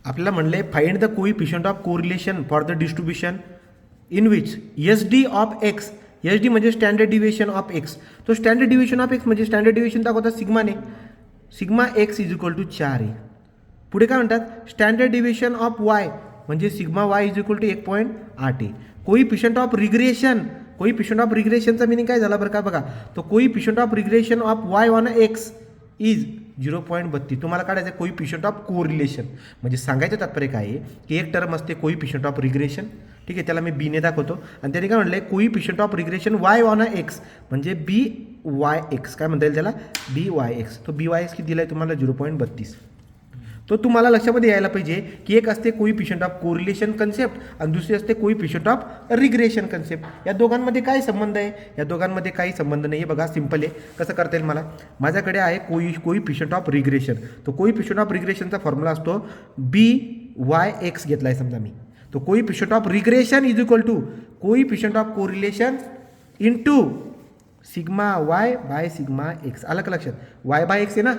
आपल्याला म्हणले find the coefficient of correlation for the distribution in which S D of X, S D म्हणजे standard deviation of X. तो standard deviation of X म्हणजे standard deviation दाखवतात सिग्माने. Sigma X is equal to 4 आहे. पुढे काय म्हणतात standard deviation of Y म्हणजे sigma Y is equal to 1.8 आहे. Coefficient of regression, coefficient of रिग्रेशनचा मिनिंग काय झाला बरं का बघा. तो coefficient of regression of Y on x is 0.32. तुम्हाला काढायचं आहे कोइफिशियंट ऑफ कोरिलेशन. म्हणजे सांगायचं तात्पर्य काय आहे की एक टर्म असते कोइफिशियंट ऑफ रिग्रेशन, ठीक आहे, त्याला मी बीने दाखवतो. आणि त्याने काय म्हटलं आहे coefficient of regression Y on X म्हणजे बी वाय एक्स, काय म्हणता येईल त्याला बी वाय एक्स. तो बी वाय एक्स किती दिला आहे तुम्हाला 0.32. तो तुम्हाला लक्षामध्ये यायला पाहिजे की एक असते कोइफिशियंट ऑफ कोरिलेशन कन्सेप्ट आणि दुसरी असते कोइफिशियंट ऑफ रिग्रेशन कन्सेप्ट. या दोघांमध्ये काय संबंध आहे? या दोघांमध्ये काही संबंध नाही आहे. बघा सिंपल आहे. कसं करता येईल मला, माझ्याकडे आहे कोइफिशियंट ऑफ रिग्रेशन. तो कोइफिशियंट ऑफ रिग्रेशनचा फॉर्म्युला असतो बी वाय एक्स घेतला आहे समजा मी. तो coefficient of regression is equal to coefficient of correlation into sigma Y by sigma X. आलं का लक्षात? वाय बाय एक्स आहे ना,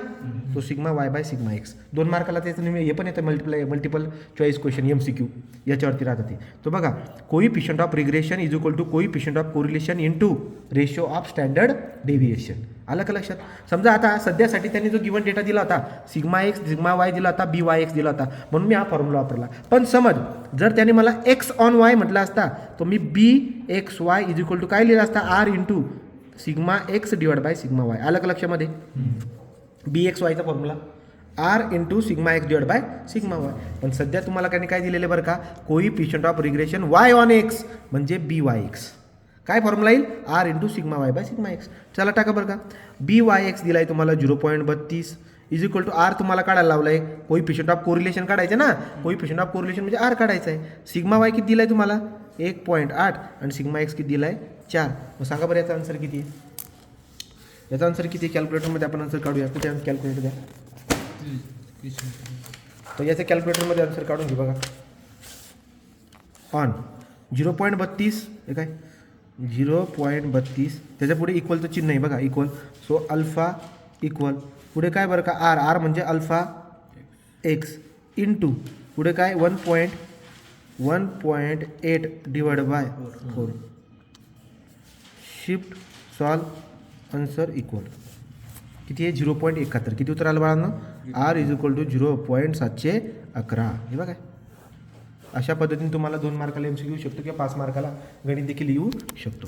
तो sigma Y by sigma X. 2 मार्काला त्याचं हे पण येतं मल्टिपल चॉईस क्वेश्चन MCQ याच्यावरती राहतं ते. तो बघा coefficient of regression is equal to coefficient of correlation into ratio of standard deviation. आलं का लक्षात? समजा आता सध्यासाठी त्यांनी जो गिवन डेटा दिला होता सिग्मा एक्स सिग्मा वाय दिला होता, बी वाय एक्स दिला होता, म्हणून मी हा फॉर्म्युला वापरला. पण समज जर त्याने मला एक्स ऑन वाय म्हटलं असता तर मी B X Y is equal to काय लिहिलं असता R into sigma X divide by sigma Y. आलं का लक्षामध्ये? बी एक्स वायचा formula R into sigma X divide by sigma Y. पण सध्या तुम्हाला काय दिलेलं बरं का coefficient of regression Y on X म्हणजे बी वाय एक्स. काय फॉर्म्युला येईल R into sigma Y by sigma X. चला टाका बरं का. बी वाय एक्स दिला आहे तुम्हाला 0.32 इज इक्वल टू आर तुम्हाला काढायला लावलं आहे. कोइफिशियंट ऑफ कोरिलेशन काढायचं ना, कोइफिशियंट ऑफ कोरिलेशन म्हणजे आर काढायचं आहे. सिग्मा वाय किती दिला आहे तुम्हाला 1.8 आणि सिग्मा एक्स किती दिला आहे 4. मग सांगा बरं याचा आन्सर किती आहे? याचा आन्सर किती? कॅल्क्युलेटरमध्ये आपण आन्सर काढूया. कुठे कॅल्क्युलेटर द्या. तर याच्या कॅल्क्युलेटरमध्ये आन्सर काढून घे बघा. ऑन 0.32 हे काय 0.32 त्याच्या पुढे इक्वलचं चिन्ह आहे बघा इक्वल. सो अल्फा इक्वल पुढे काय बरं का आर म्हणजे अल्फा एक्स इंटू पुढे काय 1.8 divide by 4. Shift solve answer equal किती आहे 0.71. किती उत्तर आलं बाळांनो? R is equal to 0.711. हे बघा अशा पद्धतीने तुम्हाला 2 मार्काला MCQ येऊ शकतो किंवा 5 मार्काला गणित देखील येऊ शकतो.